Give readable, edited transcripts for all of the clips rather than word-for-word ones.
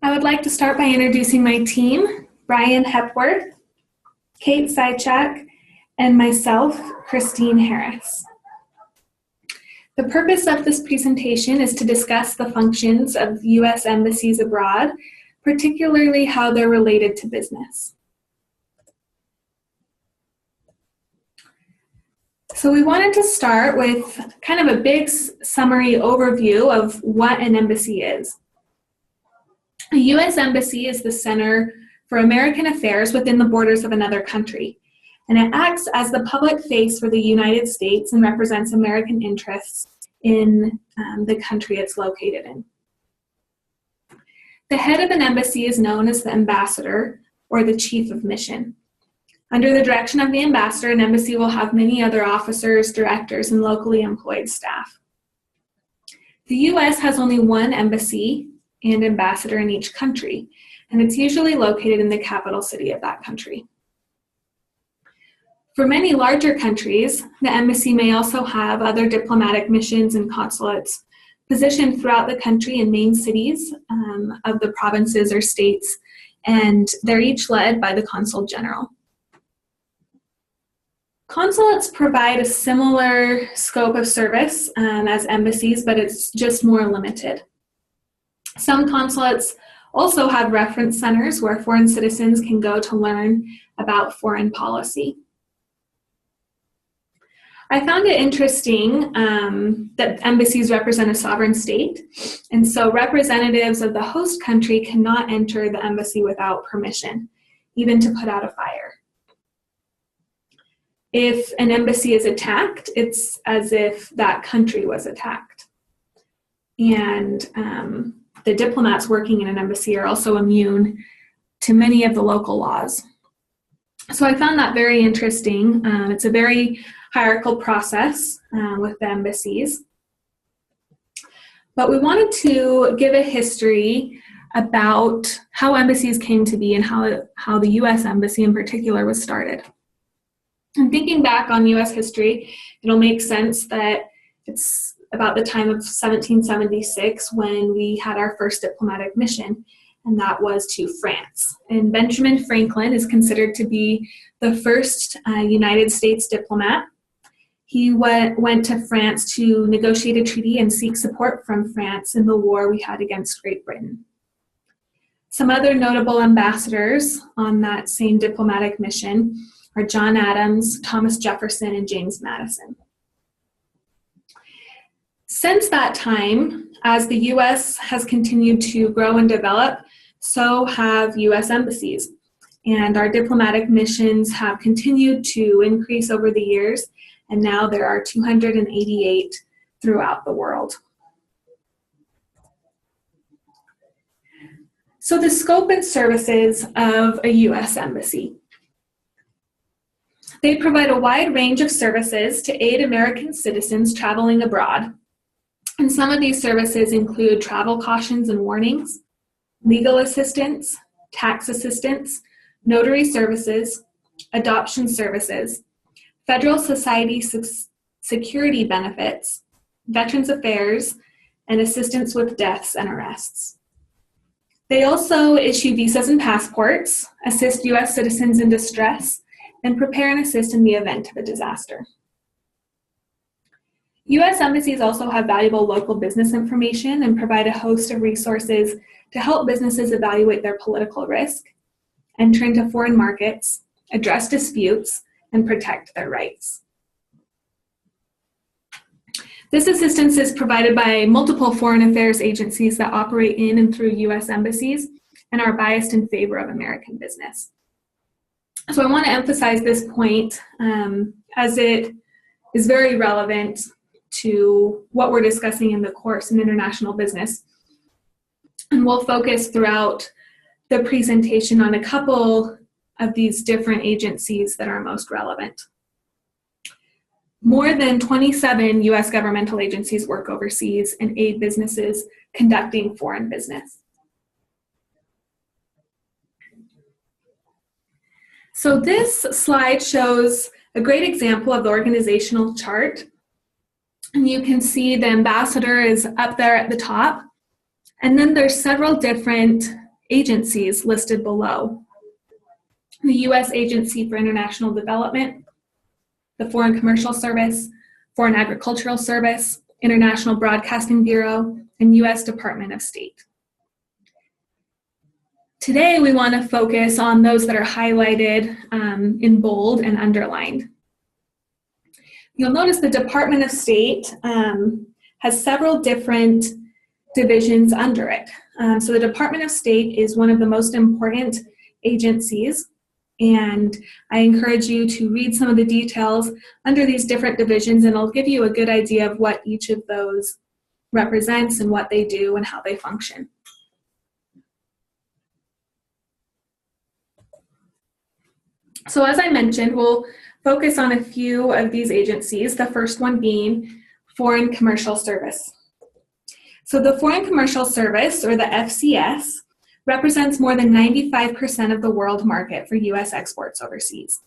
I would like to start by introducing my team, Brian Hepworth, Kate Sychak, and myself, Christine Harris. The purpose of this presentation is to discuss the functions of U.S. embassies abroad, particularly how they're related to business. So we wanted to start with kind of a big summary overview of what an embassy is. A U.S. embassy is the center for American affairs within the borders of another country, and it acts as the public face for the United States and represents American interests in the country it's located in. The head of an embassy is known as the ambassador or the chief of mission. Under the direction of the ambassador, an embassy will have many other officers, directors, and locally employed staff. The U.S. has only one embassy and ambassador in each country, and it's usually located in the capital city of that country. For many larger countries, the embassy may also have other diplomatic missions and consulates positioned throughout the country in main cities of the provinces or states, and they're each led by the consul general. Consulates provide a similar scope of service as embassies, but it's just more limited. Some consulates also have reference centers where foreign citizens can go to learn about foreign policy. I found it interesting that embassies represent a sovereign state, and so representatives of the host country cannot enter the embassy without permission, even to put out a fire. If an embassy is attacked, it's as if that country was attacked. And the diplomats working in an embassy are also immune to many of the local laws. So I found that very interesting. It's a very hierarchical process with the embassies. But we wanted to give a history about how embassies came to be and how the U.S. Embassy in particular was started. And thinking back on U.S. history, it'll make sense that it's about the time of 1776 when we had our first diplomatic mission, and that was to France. And Benjamin Franklin is considered to be the first United States diplomat. He went to France to negotiate a treaty and seek support from France in the war we had against Great Britain. Some other notable ambassadors on that same diplomatic mission are John Adams, Thomas Jefferson, and James Madison. Since that time, as the U.S. has continued to grow and develop, so have U.S. embassies. And our diplomatic missions have continued to increase over the years, and now there are 288 throughout the world. So the scope and services of a U.S. embassy. They provide a wide range of services to aid American citizens traveling abroad. And some of these services include travel cautions and warnings, legal assistance, tax assistance, notary services, adoption services, federal society security benefits, veterans affairs, and assistance with deaths and arrests. They also issue visas and passports, assist U.S. citizens in distress, and prepare and assist in the event of a disaster. U.S. embassies also have valuable local business information and provide a host of resources to help businesses evaluate their political risk, enter into foreign markets, address disputes, and protect their rights. This assistance is provided by multiple foreign affairs agencies that operate in and through U.S. embassies and are biased in favor of American business. So I want to emphasize this point as it is very relevant to what we're discussing in the course in international business. And we'll focus throughout the presentation on a couple of these different agencies that are most relevant. More than 27 U.S. governmental agencies work overseas and aid businesses conducting foreign business. So this slide shows a great example of the organizational chart. And you can see the ambassador is up there at the top. And then there's several different agencies listed below: the U.S. Agency for International Development, the Foreign Commercial Service, Foreign Agricultural Service, International Broadcasting Bureau, and U.S. Department of State. Today, we want to focus on those that are highlighted in bold and underlined. You'll notice the Department of State has several different divisions under it. So the Department of State is one of the most important agencies, and I encourage you to read some of the details under these different divisions, and I'll give you a good idea of what each of those represents and what they do and how they function. So as I mentioned, we'll focus on a few of these agencies, the first one being Foreign Commercial Service. So the Foreign Commercial Service, or the FCS, represents more than 95% of the world market for U.S. exports overseas.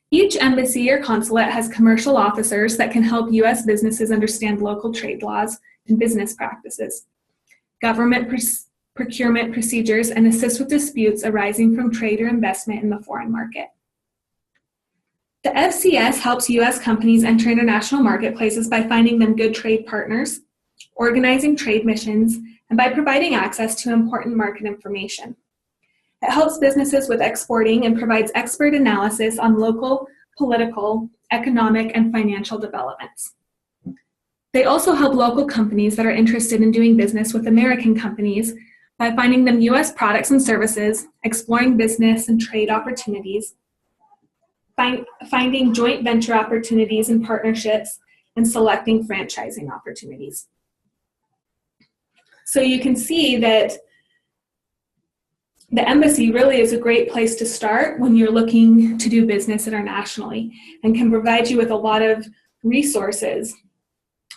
Each embassy or consulate has commercial officers that can help U.S. businesses understand local trade laws and business practices, government procurement procedures, and assist with disputes arising from trade or investment in the foreign market. The FCS helps U.S. companies enter international marketplaces by finding them good trade partners, organizing trade missions, and by providing access to important market information. It helps businesses with exporting and provides expert analysis on local, political, economic, and financial developments. They also help local companies that are interested in doing business with American companies by finding them U.S. products and services, exploring business and trade opportunities, finding joint venture opportunities and partnerships, and selecting franchising opportunities. So you can see that the embassy really is a great place to start when you're looking to do business internationally, and can provide you with a lot of resources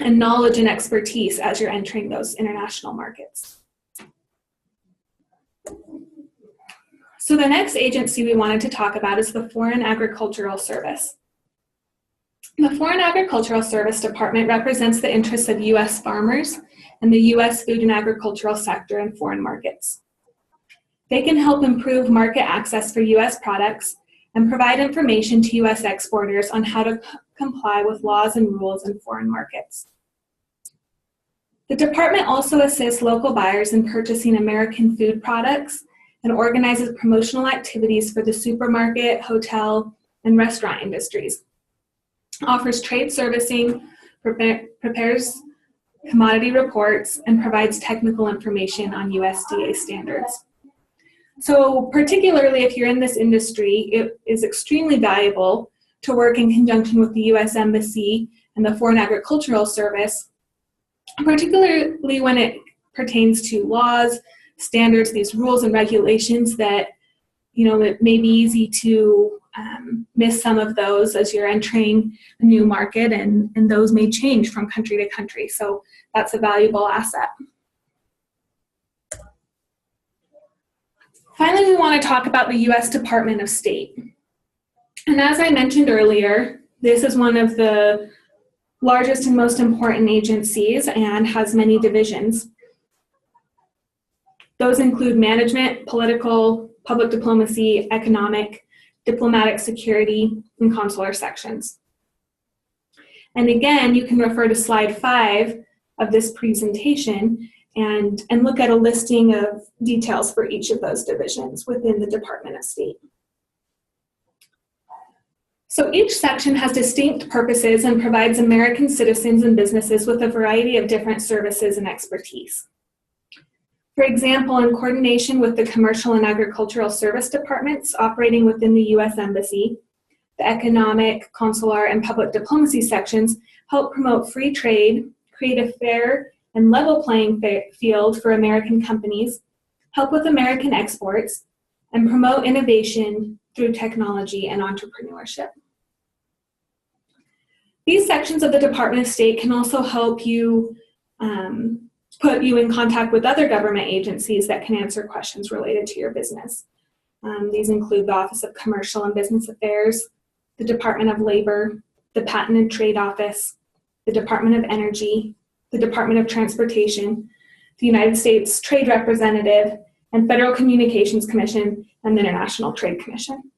and knowledge and expertise as you're entering those international markets. So the next agency we wanted to talk about is the Foreign Agricultural Service. The Foreign Agricultural Service Department represents the interests of U.S. farmers and the U.S. food and agricultural sector in foreign markets. They can help improve market access for U.S. products and provide information to U.S. exporters on how to comply with laws and rules in foreign markets. The department also assists local buyers in purchasing American food products and organizes promotional activities for the supermarket, hotel, and restaurant industries, offers trade servicing, prepares commodity reports, and provides technical information on USDA standards. So particularly if you're in this industry, it is extremely valuable to work in conjunction with the U.S. Embassy and the Foreign Agricultural Service, particularly when it pertains to laws, standards, these rules and regulations that, it may be easy to miss some of those as you're entering a new market, and those may change from country to country. So that's a valuable asset. Finally, we want to talk about the U.S. Department of State. And as I mentioned earlier, this is one of the largest and most important agencies and has many divisions. Those include management, political, public diplomacy, economic, diplomatic security, and consular sections. And again, you can refer to slide 5 of this presentation and look at a listing of details for each of those divisions within the Department of State. So each section has distinct purposes and provides American citizens and businesses with a variety of different services and expertise. For example, in coordination with the Commercial and Agricultural Service Departments operating within the U.S. Embassy, the Economic, Consular, and Public Diplomacy sections help promote free trade, create a fair and level playing field for American companies, help with American exports, and promote innovation through technology and entrepreneurship. These sections of the Department of State can also help you put you in contact with other government agencies that can answer questions related to your business. These include the Office of Commercial and Business Affairs, the Department of Labor, the Patent and Trade Office, the Department of Energy, the Department of Transportation, the United States Trade Representative, and Federal Communications Commission, and the International Trade Commission.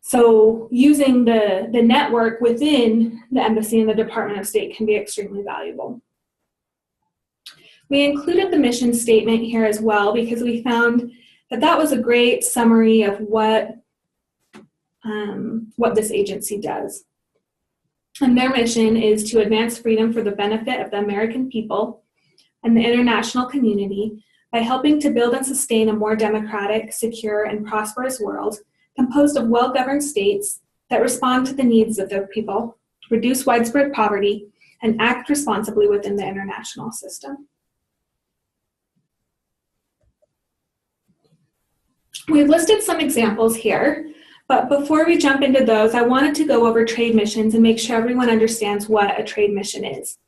So using the network within the embassy and the Department of State can be extremely valuable. We included the mission statement here as well because we found that that was a great summary of what this agency does. And their mission is to advance freedom for the benefit of the American people and the international community by helping to build and sustain a more democratic, secure, and prosperous world composed of well-governed states that respond to the needs of their people, reduce widespread poverty, and act responsibly within the international system. We've listed some examples here, but before we jump into those, I wanted to go over trade missions and make sure everyone understands what a trade mission is.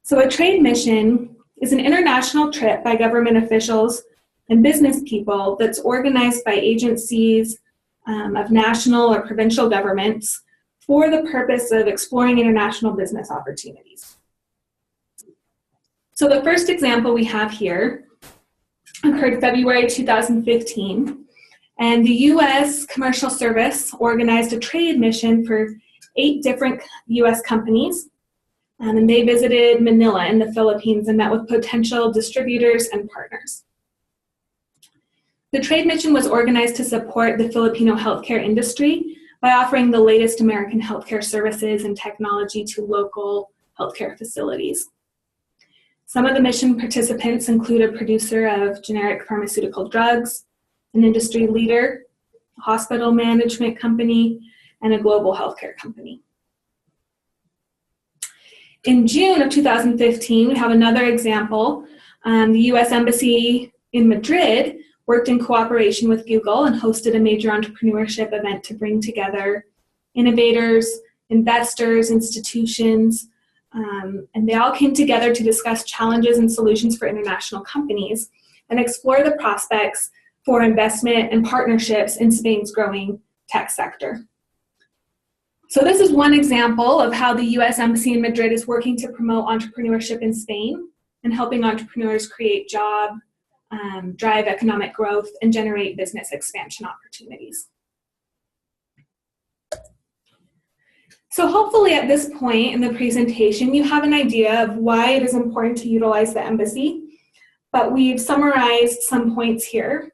So a trade mission is an international trip by government officials and business people that's organized by agencies of national or provincial governments for the purpose of exploring international business opportunities. So the first example we have here occurred February 2015, and the U.S. Commercial Service organized a trade mission for 8 different U.S. companies, and they visited Manila in the Philippines and met with potential distributors and partners. The trade mission was organized to support the Filipino healthcare industry by offering the latest American healthcare services and technology to local healthcare facilities. Some of the mission participants include a producer of generic pharmaceutical drugs, an industry leader, a hospital management company, and a global healthcare company. In June of 2015, we have another example. The U.S. Embassy in Madrid worked in cooperation with Google and hosted a major entrepreneurship event to bring together innovators, investors, institutions, and they all came together to discuss challenges and solutions for international companies and explore the prospects for investment and partnerships in Spain's growing tech sector. So this is one example of how the U.S. Embassy in Madrid is working to promote entrepreneurship in Spain and helping entrepreneurs create jobs, drive economic growth, and generate business expansion opportunities. So hopefully at this point in the presentation, you have an idea of why it is important to utilize the embassy, but we've summarized some points here.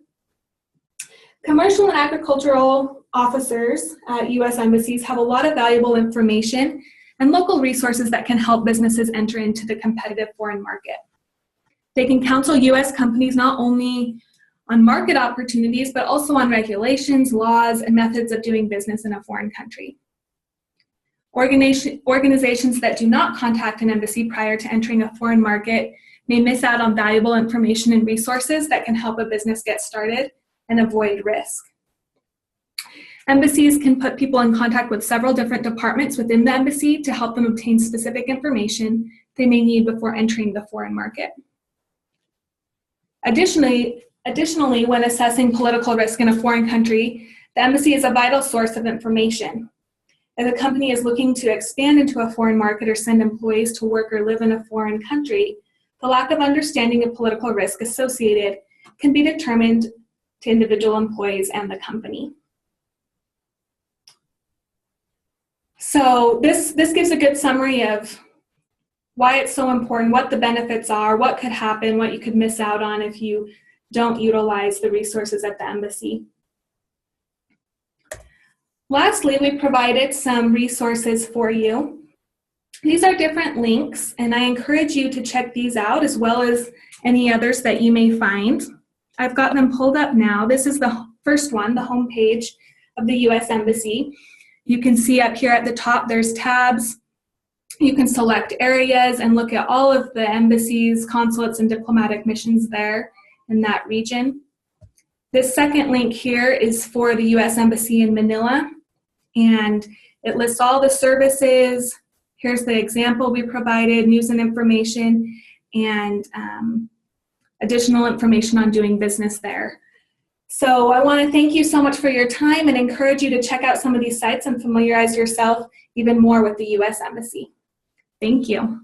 Commercial and agricultural officers at U.S. embassies have a lot of valuable information and local resources that can help businesses enter into the competitive foreign market. They can counsel U.S. companies not only on market opportunities, but also on regulations, laws, and methods of doing business in a foreign country. Organizations that do not contact an embassy prior to entering a foreign market may miss out on valuable information and resources that can help a business get started and avoid risk. Embassies can put people in contact with several different departments within the embassy to help them obtain specific information they may need before entering the foreign market. Additionally, when assessing political risk in a foreign country, the embassy is a vital source of information. If a company is looking to expand into a foreign market or send employees to work or live in a foreign country, the lack of understanding of political risk associated can be determined to individual employees and the company. So this gives a good summary of why it's so important, what the benefits are, what could happen, what you could miss out on if you don't utilize the resources at the embassy. Lastly, we provided some resources for you. These are different links, and I encourage you to check these out as well as any others that you may find. I've got them pulled up now. This is the first one, the homepage of the U.S. Embassy. You can see up here at the top there's tabs. You can select areas and look at all of the embassies, consulates, and diplomatic missions there in that region. This second link here is for the U.S. Embassy in Manila, and it lists all the services. Here's the example we provided, news and information, and additional information on doing business there. So I want to thank you so much for your time and encourage you to check out some of these sites and familiarize yourself even more with the U.S. Embassy. Thank you.